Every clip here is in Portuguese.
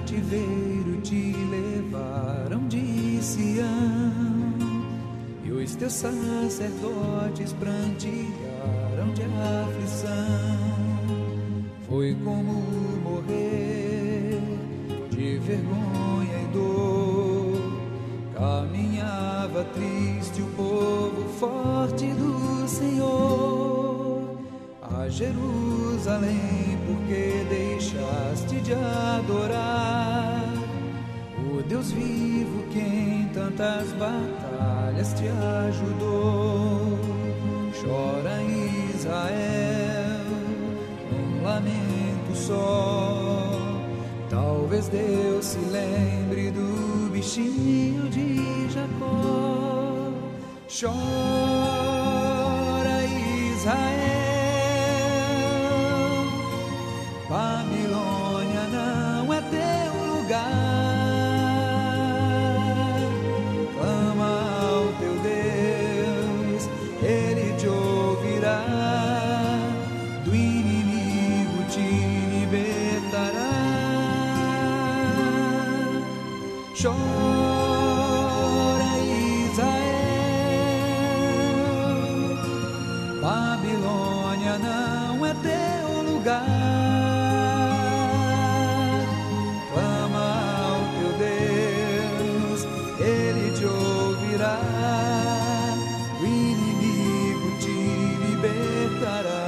cativeiro te levaram de Sião, e os teus sacerdotes prantearam de aflição. Foi como morrer de vergonha e dor, caminhava triste o povo forte do Senhor a Jerusalém, porque deixaste de adorar o Deus vivo que em tantas batalhas te ajudou. Chora Israel num lamento só, talvez Deus se lembre do bichinho de Jacó. Chora Israel, Babilônia não é teu lugar. Clama ao teu Deus, Ele te ouvirá, do inimigo te libertará. Chora Israel, Babilônia não é teu lugar. Clama ao teu Deus, Ele te ouvirá, o inimigo te libertará.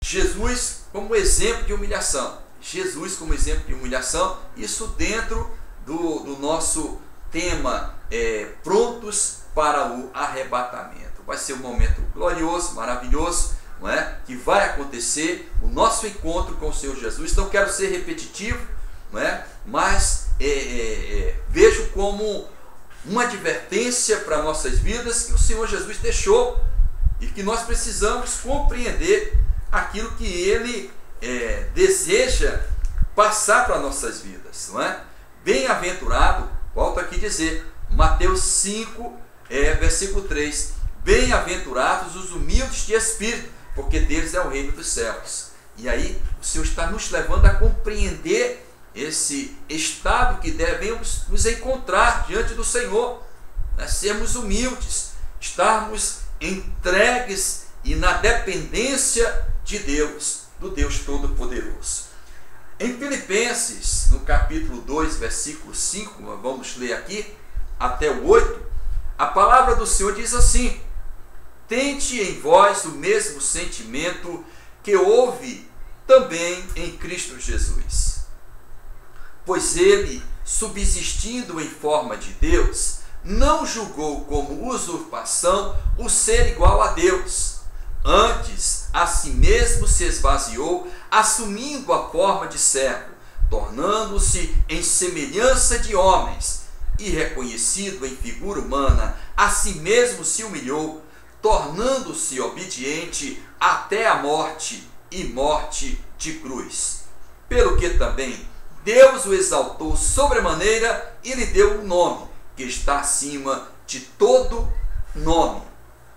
Jesus como exemplo de humilhação. Jesus como exemplo de humilhação, isso dentro do nosso tema, prontos para o arrebatamento. Vai ser um momento glorioso, maravilhoso, não é? Que vai acontecer o nosso encontro com o Senhor Jesus. Não quero ser repetitivo, não é? Mas vejo como uma advertência para nossas vidas que o Senhor Jesus deixou e que nós precisamos compreender aquilo que Ele deseja passar para nossas vidas, não é? Bem-aventurado, volto aqui a dizer, Mateus 5, versículo 3, bem-aventurados os humildes de espírito, porque deles é o reino dos céus. E aí o Senhor está nos levando a compreender esse estado que devemos nos encontrar diante do Senhor, né? Sermos humildes, estarmos entregues e na dependência de Deus, do Deus Todo-Poderoso. Em Filipenses, no capítulo 2, versículo 5, vamos ler aqui até o 8, a palavra do Senhor diz assim: tente em vós o mesmo sentimento que houve também em Cristo Jesus. Pois ele, subsistindo em forma de Deus, não julgou como usurpação o ser igual a Deus. Antes, a si mesmo se esvaziou, assumindo a forma de servo, tornando-se em semelhança de homens, e reconhecido em figura humana, a si mesmo se humilhou, tornando-se obediente até a morte, e morte de cruz. Pelo que também Deus o exaltou sobremaneira e lhe deu um nome que está acima de todo nome.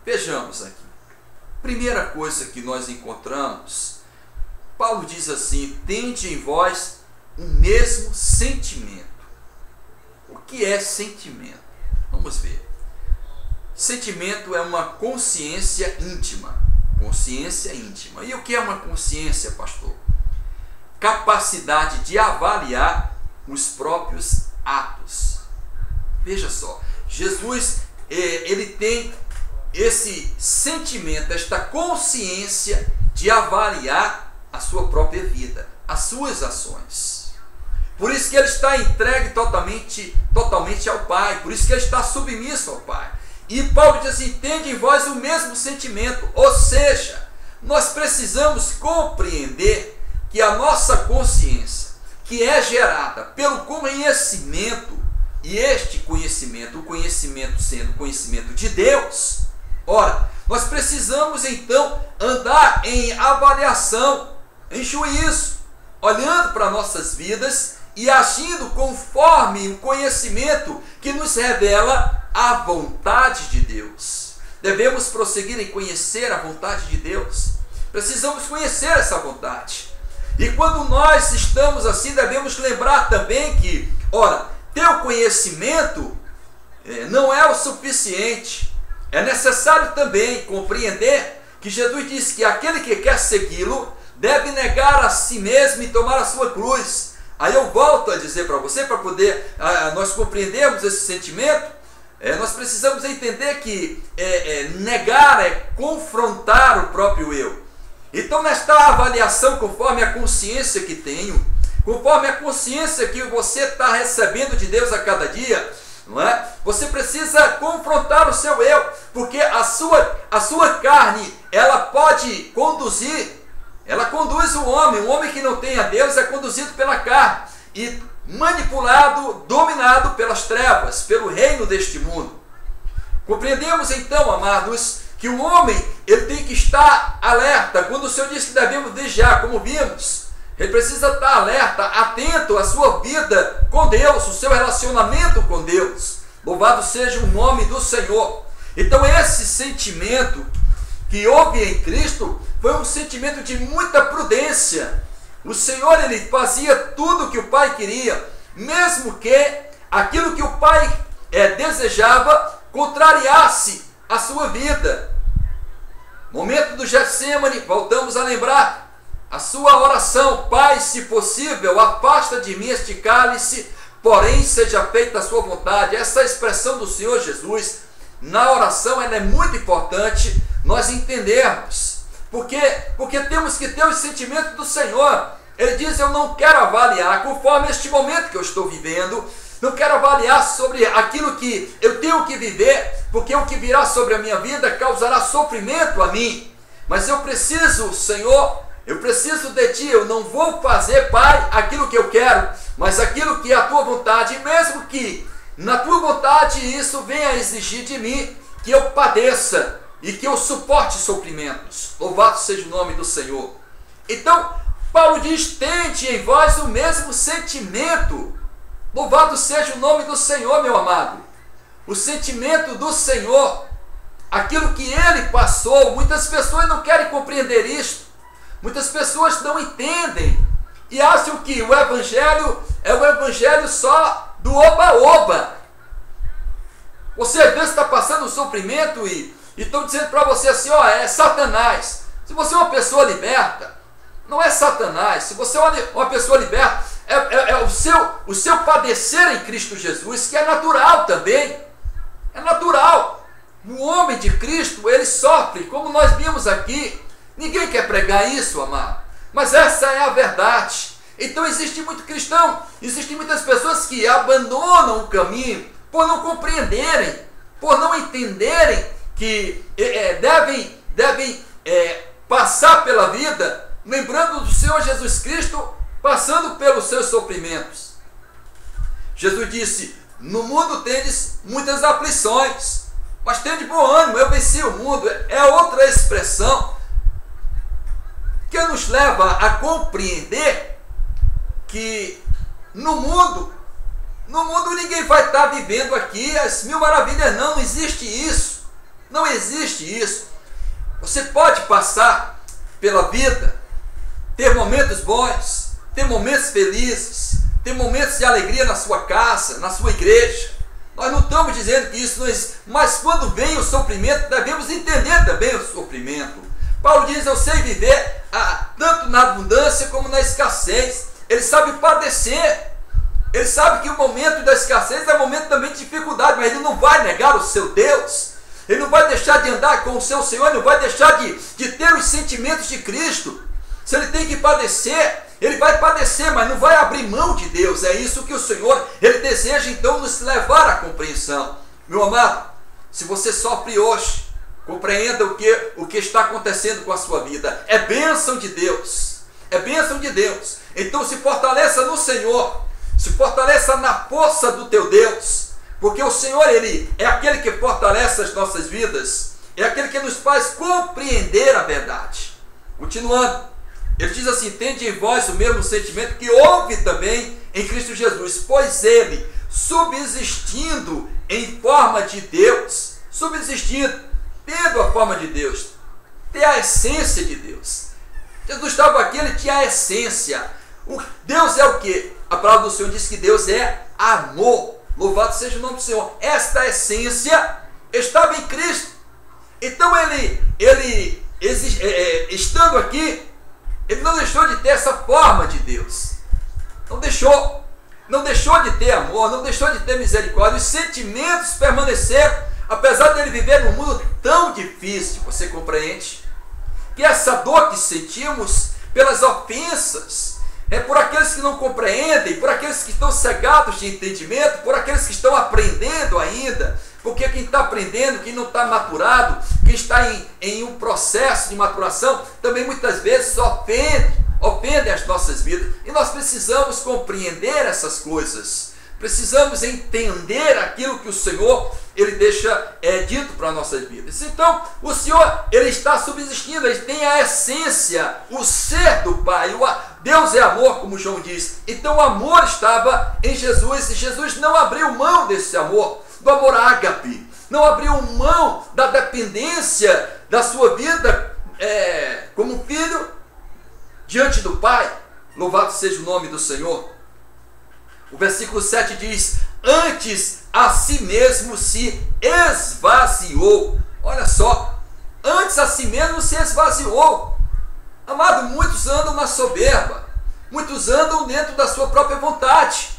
Vejamos aqui. Primeira coisa que nós encontramos, Paulo diz assim: tende em vós o mesmo sentimento. O que é sentimento? Vamos ver. Sentimento é uma consciência íntima. Consciência íntima. E o que é uma consciência, pastor? Capacidade de avaliar os próprios atos. Veja só, Jesus, ele tem esse sentimento, esta consciência de avaliar a sua própria vida, as suas ações. Por isso que ele está entregue totalmente ao Pai, por isso que ele está submisso ao Pai. E Paulo diz assim: tende em vós o mesmo sentimento, ou seja, nós precisamos compreender que a nossa consciência, que é gerada pelo conhecimento, e este conhecimento, o conhecimento sendo o conhecimento de Deus, ora, nós precisamos então andar em avaliação, em juízo, olhando para nossas vidas e agindo conforme o conhecimento que nos revela a vontade de Deus. Devemos prosseguir em conhecer a vontade de Deus. Precisamos conhecer essa vontade. E quando nós estamos assim, devemos lembrar também que, ora, ter o conhecimento não é o suficiente. É necessário também compreender que Jesus disse que aquele que quer segui-lo deve negar a si mesmo e tomar a sua cruz. Aí eu volto a dizer para você, para poder nós compreendermos esse sentimento, nós precisamos entender que negar é confrontar o próprio eu. Então, nesta avaliação, conforme a consciência que tenho, conforme a consciência que você está recebendo de Deus a cada dia, não é? Você precisa confrontar o seu eu, porque a sua carne, ela pode conduzir, ela conduz o homem que não tem a Deus é conduzido pela carne e manipulado, dominado pelas trevas, pelo reino deste mundo. Compreendemos então, amados, que o homem ele tem que estar alerta. Quando o Senhor diz que devemos vigiar, como vimos, ele precisa estar alerta, atento à sua vida com Deus, o seu relacionamento com Deus. Louvado seja o nome do Senhor. Então esse sentimento que houve em Cristo foi um sentimento de muita prudência. O Senhor ele fazia tudo o que o Pai queria, mesmo que aquilo que o Pai desejava contrariasse a sua vida. Momento do Getsemane, voltamos a lembrar a sua oração: Pai, se possível, afasta de mim este cálice, porém seja feita a sua vontade. Essa expressão do Senhor Jesus na oração ela é muito importante nós entendermos, porque temos que ter os sentimentos do Senhor. Ele diz: eu não quero avaliar conforme este momento que eu estou vivendo, não quero avaliar sobre aquilo que eu tenho que viver, porque o que virá sobre a minha vida causará sofrimento a mim. Mas eu preciso, Senhor, eu preciso de Ti. Eu não vou fazer, Pai, aquilo que eu quero, mas aquilo que é a Tua vontade. E mesmo que na Tua vontade isso venha a exigir de mim que eu padeça e que eu suporte sofrimentos. Louvado seja o nome do Senhor. Então, Paulo diz: tende em vós o mesmo sentimento. Louvado seja o nome do Senhor, meu amado. O sentimento do Senhor, aquilo que Ele passou, muitas pessoas não querem compreender isto. Muitas pessoas não entendem e acham que o Evangelho é o Evangelho só do oba-oba. Você às vezes está passando um sofrimento e estão dizendo para você assim: ó, é Satanás. Se você é uma pessoa liberta, não é Satanás. Se você é uma pessoa liberta, é o seu padecer em Cristo Jesus, que é natural também. É natural. O homem de Cristo, ele sofre, como nós vimos aqui. Ninguém quer pregar isso, amado, mas essa é a verdade. Então existe muito cristão, existem muitas pessoas que abandonam o caminho por não compreenderem, por não entenderem que devem passar pela vida lembrando do Senhor Jesus Cristo, passando pelos seus sofrimentos. Jesus disse: no mundo tendes muitas aflições, mas tende bom ânimo, eu venci o mundo. É outra expressão que nos leva a compreender que no mundo ninguém vai estar vivendo aqui as mil maravilhas. Não existe isso. Não existe isso. Você pode passar pela vida, ter momentos bons, ter momentos felizes, ter momentos de alegria na sua casa, na sua igreja. Nós não estamos dizendo que isso não existe, mas quando vem o sofrimento, devemos entender também o sofrimento. Paulo diz: eu sei viver tanto na abundância como na escassez. Ele sabe padecer. Ele sabe que o momento da escassez é um momento também de dificuldade, mas ele não vai negar o seu Deus. Ele não vai deixar de andar com o seu Senhor, ele não vai deixar de ter os sentimentos de Cristo. Se ele tem que padecer, ele vai padecer, mas não vai abrir mão de Deus. É isso que o Senhor, ele deseja então nos levar à compreensão. Meu amado, se você sofre hoje, compreenda o que está acontecendo com a sua vida. É bênção de Deus. É bênção de Deus. Então se fortaleça no Senhor. Se fortaleça na força do teu Deus. Porque o Senhor, Ele é aquele que fortalece as nossas vidas. É aquele que nos faz compreender a verdade. Continuando. Ele diz assim: tende em vós o mesmo sentimento que houve também em Cristo Jesus, pois ele, subsistindo em forma de Deus, tendo a forma de Deus, tem a essência de Deus. Jesus estava aqui, ele tinha a essência. Deus é o quê? A palavra do Senhor diz que Deus é amor. Louvado seja o nome do Senhor. Esta essência estava em Cristo. Então ele estando aqui, ele não deixou de ter essa forma de Deus. Não deixou de ter amor, não deixou de ter misericórdia. Os sentimentos permaneceram, apesar dele viver num mundo tão difícil. Você compreende? Que essa dor que sentimos pelas ofensas, por aqueles que não compreendem, por aqueles que estão cegados de entendimento, por aqueles que estão aprendendo ainda. Porque quem está aprendendo, quem não está maturado, quem está em um processo de maturação, também muitas vezes ofendem as nossas vidas. E nós precisamos compreender essas coisas. Precisamos entender aquilo que o Senhor ele deixa dito para as nossas vidas. Então, o Senhor ele está subsistindo, ele tem a essência, o ser do Pai. Deus é amor, como João diz. Então, o amor estava em Jesus, e Jesus não abriu mão desse amor, do amor ágape, não abriu mão da dependência da sua vida como filho diante do Pai. Louvado seja o nome do Senhor. O versículo 7 diz: antes a si mesmo se esvaziou. Olha só, antes a si mesmo se esvaziou. Amado, muitos andam na soberba, muitos andam dentro da sua própria vontade,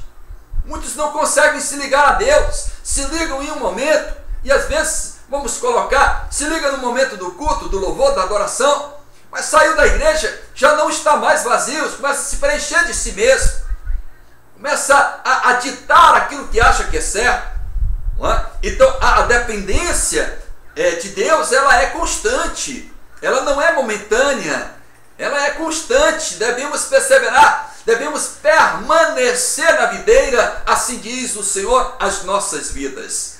muitos não conseguem se ligar a Deus, se ligam em um momento, e às vezes, vamos colocar, se liga no momento do culto, do louvor, da adoração, mas saiu da igreja, já não está mais vazio, começa a se preencher de si mesmo, começa a ditar aquilo que acha que é certo. Não é? Então a dependência de Deus, ela é constante, ela não é momentânea, ela é constante. Devemos perseverar, devemos permanecer na videira, assim diz o Senhor, as nossas vidas.